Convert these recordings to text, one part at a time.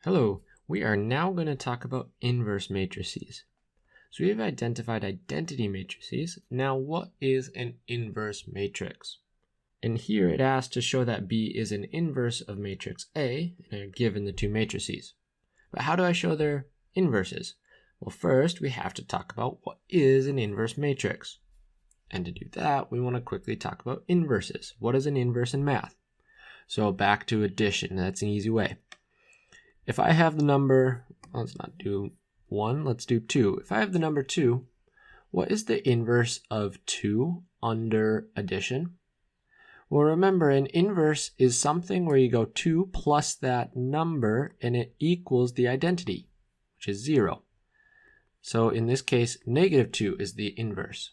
Hello, we are now going to talk about inverse matrices. So we have identified identity matrices. Now what is an inverse matrix? And here it asks to show that B is an inverse of matrix A, and are given the two matrices. But how do I show their inverses? Well, first we have to talk about what is an inverse matrix. And to do that, we want to quickly talk about inverses. What is an inverse in math? So back to addition, that's an easy way. If I have the number, let's not do 1, let's do 2. If I have the number 2, what is the inverse of 2 under addition? Well, remember, an inverse is something where you go 2 plus that number and it equals the identity, which is 0. So in this case, negative 2 is the inverse.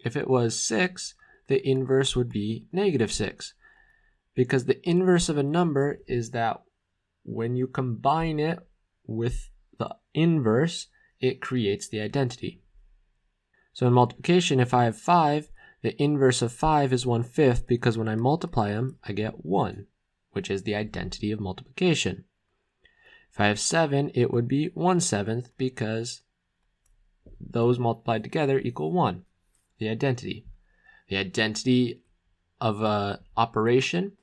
If it was 6, the inverse would be negative 6, because the inverse of a number is that when you combine it with the inverse, it creates the identity. So in multiplication, if I have 5, the inverse of 5 is 1/5, because when I multiply them, I get 1, which is the identity of multiplication. If I have 7, it would be 1/7, because those multiplied together equal 1, the identity. The identity of an operation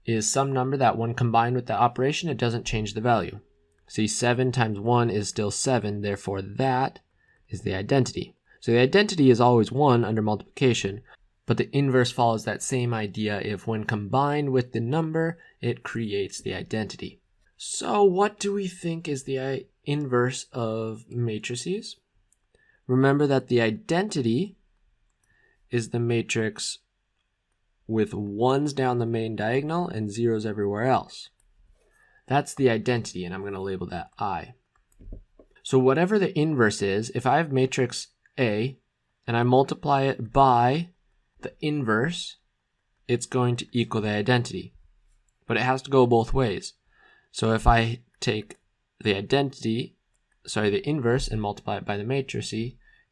is some number that when combined with the operation, it doesn't change the value. See, 7 times 1 is still 7, therefore that is the identity. So the identity is always 1 under multiplication, but the inverse follows that same idea. If when combined with the number, it creates the identity. So what do we think is the inverse of matrices? Remember that the identity is the matrix with 1s down the main diagonal and 0s everywhere else. That's the identity, and I'm going to label that I. So whatever the inverse is, if I have matrix A and I multiply it by the inverse, it's going to equal the identity. But it has to go both ways. So if I take the inverse and multiply it by the matrix,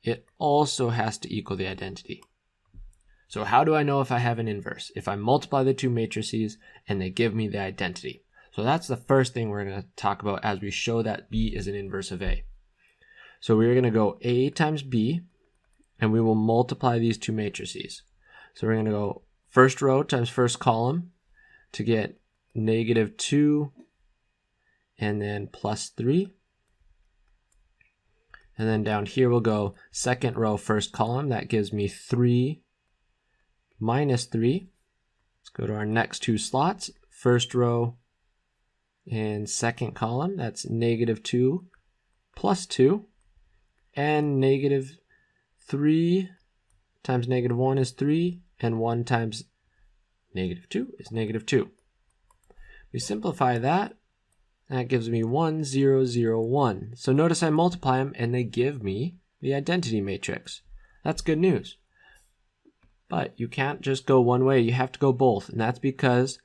it also has to equal the identity. So how do I know if I have an inverse? If I multiply the two matrices and they give me the identity. So that's the first thing we're going to talk about as we show that B is an inverse of A. So we're going to go A times B, and we will multiply these two matrices. So we're going to go first row times first column to get -2 and then +3. And then down here we'll go second row first column. That gives me 3 -3. Let's go to our next two slots. First row and second column. That's -2 + 2. And -3 times -1 is 3. And 1 times -2 is -2. We simplify that. That gives me 1, 0, 0, 1. So notice I multiply them and they give me the identity matrix. That's good news. But you can't just go one way, you have to go both. And that's because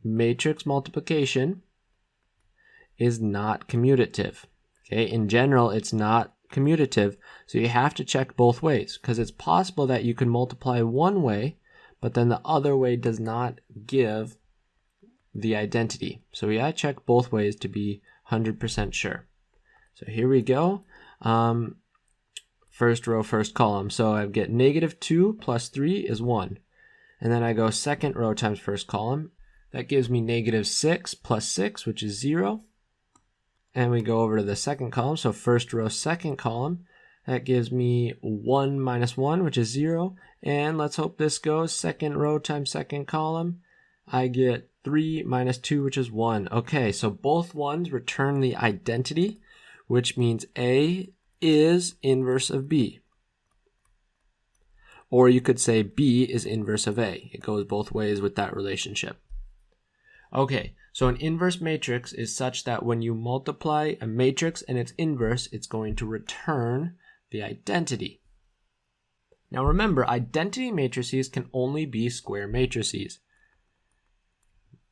matrix multiplication is not commutative. Okay, in general, it's not commutative. So you have to check both ways, because it's possible that you can multiply one way, but then the other way does not give the identity. So we gotta check both ways to be 100% sure. So here we go. First row, first column. So I get -2 + 3 is 1. And then I go second row times first column. That gives me -6 + 6, which is 0. And we go over to the second column. So first row, second column. That gives me 1 - 1, which is 0. And let's hope this goes. Second row times second column. I get 3 - 2, which is 1. Okay, so both ones return the identity, which means A is inverse of B. Or you could say B is inverse of A. It goes both ways with that relationship. Okay, so an inverse matrix is such that when you multiply a matrix and its inverse, it's going to return the identity. Now remember, identity matrices can only be square matrices.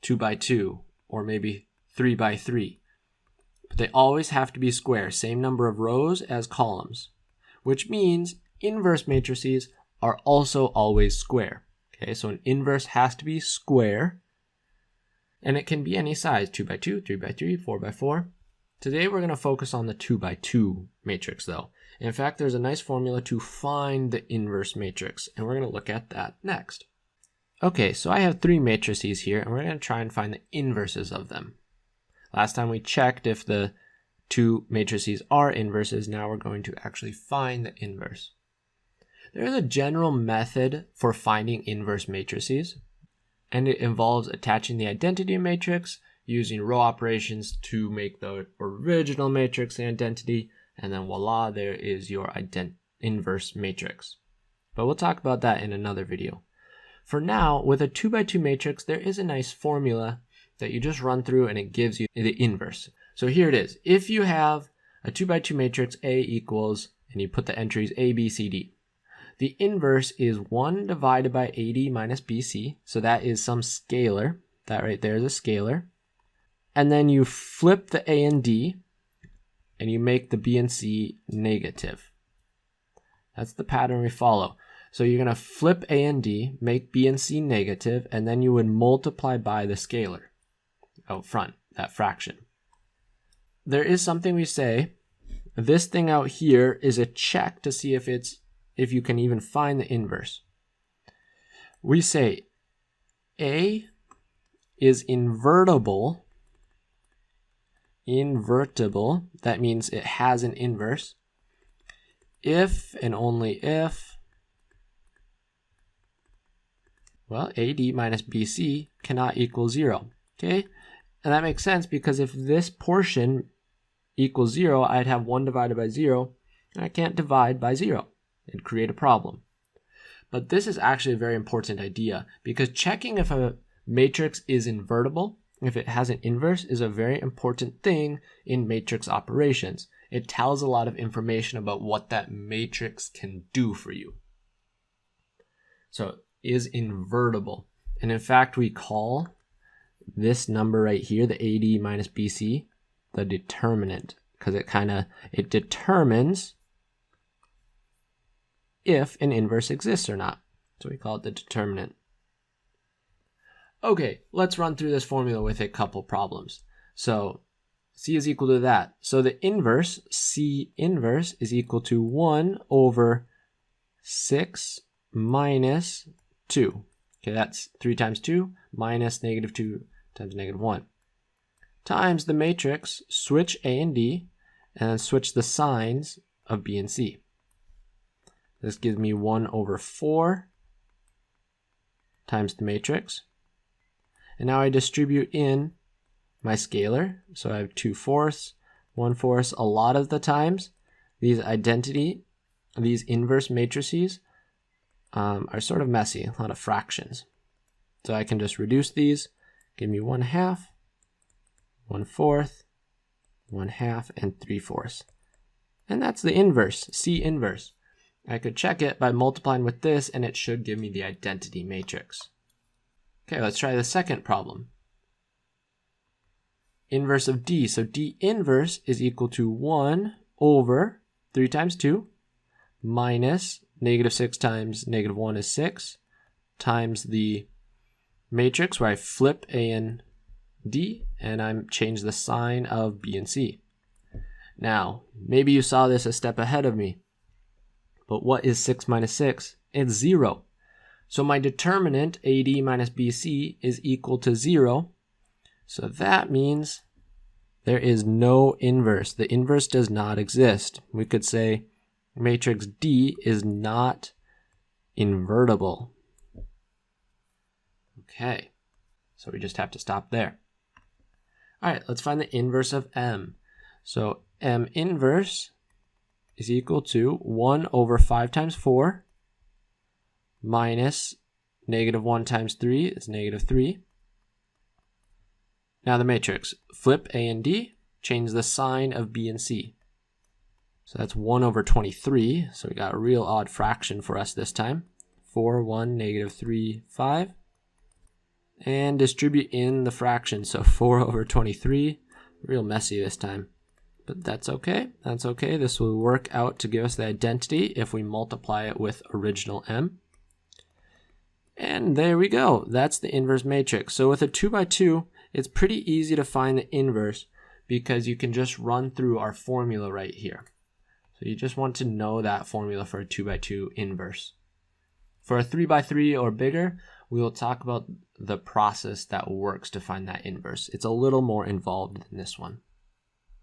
2 by 2, or maybe 3 by 3. But they always have to be square, same number of rows as columns, which means inverse matrices are also always square. Okay, so an inverse has to be square, And it can be any size, 2 by 2, 3 by 3, 4 by 4. Today we're going to focus on the 2 by 2 matrix though. In fact, there's a nice formula to find the inverse matrix, and we're going to look at that next. Okay, so I have 3 matrices here, and we're going to try and find the inverses of them. Last time we checked if the 2 matrices are inverses. Now we're going to actually find the inverse. There is a general method for finding inverse matrices, and it involves attaching the identity matrix, using row operations to make the original matrix the identity, and then voila, there is your inverse matrix. But we'll talk about that in another video. For now, with a 2 by 2 matrix, there is a nice formula that you just run through and it gives you the inverse. So here it is. If you have a 2 by 2 matrix, A equals, and you put the entries A, B, C, D. The inverse is 1 divided by AD minus BC. So that is some scalar. That right there is a scalar. And then you flip the A and D, and you make the B and C negative. That's the pattern we follow. So you're going to flip A and D, make B and C negative, and then you would multiply by the scalar out front, that fraction. There is something we say, this thing out here is a check to see if you can even find the inverse. We say A is invertible, that means it has an inverse, if and only if, well, AD minus BC cannot equal 0, okay? And that makes sense because if this portion equals 0, I'd have 1 divided by 0, and I can't divide by 0. It'd create a problem. But this is actually a very important idea because checking if a matrix is invertible, if it has an inverse, is a very important thing in matrix operations. It tells a lot of information about what that matrix can do for you. So is invertible. And in fact, we call this number right here, the AD minus BC, the determinant, because it determines if an inverse exists or not. So we call it the determinant. Okay, let's run through this formula with a couple problems. So C is equal to that. So the inverse, C inverse, is equal to 1 over 6 minus 2. Okay, that's 3 times 2 minus negative 2 times negative 1. Times the matrix, switch A and D, and then switch the signs of B and C. This gives me 1 over 4 times the matrix. And now I distribute in my scalar. So I have 2/4, 1/4. A lot of the times, these inverse matrices are sort of messy, a lot of fractions. So I can just reduce these, give me 1/2, 1/4, 1/2, and 3/4. And that's the inverse, C inverse. I could check it by multiplying with this, and it should give me the identity matrix. Okay, let's try the second problem. Inverse of D. So D inverse is equal to 1 over 3 times 2 minus negative 6 times negative 1 is 6 times the matrix where I flip A and D and I change the sign of B and C. Now, maybe you saw this a step ahead of me, but what is 6 minus 6? It's 0. So my determinant, AD minus BC, is equal to 0. So that means there is no inverse. The inverse does not exist. We could say matrix D is not invertible. Okay, so we just have to stop there. All right, let's find the inverse of M. So M inverse is equal to 1 over 5 times 4 minus negative 1 times 3 is negative 3. Now the matrix, flip A and D, change the sign of B and C. So that's 1 over 23. So we got a real odd fraction for us this time. 4, 1, negative 3, 5. And distribute in the fraction. So 4 over 23. Real messy this time. But that's okay. That's okay. This will work out to give us the identity if we multiply it with original M. And there we go. That's the inverse matrix. So with a 2 by 2, It's pretty easy to find the inverse because you can just run through our formula right here. So you just want to know that formula for a 2x2 inverse. For a 3x3 or bigger, we will talk about the process that works to find that inverse. It's a little more involved than this one.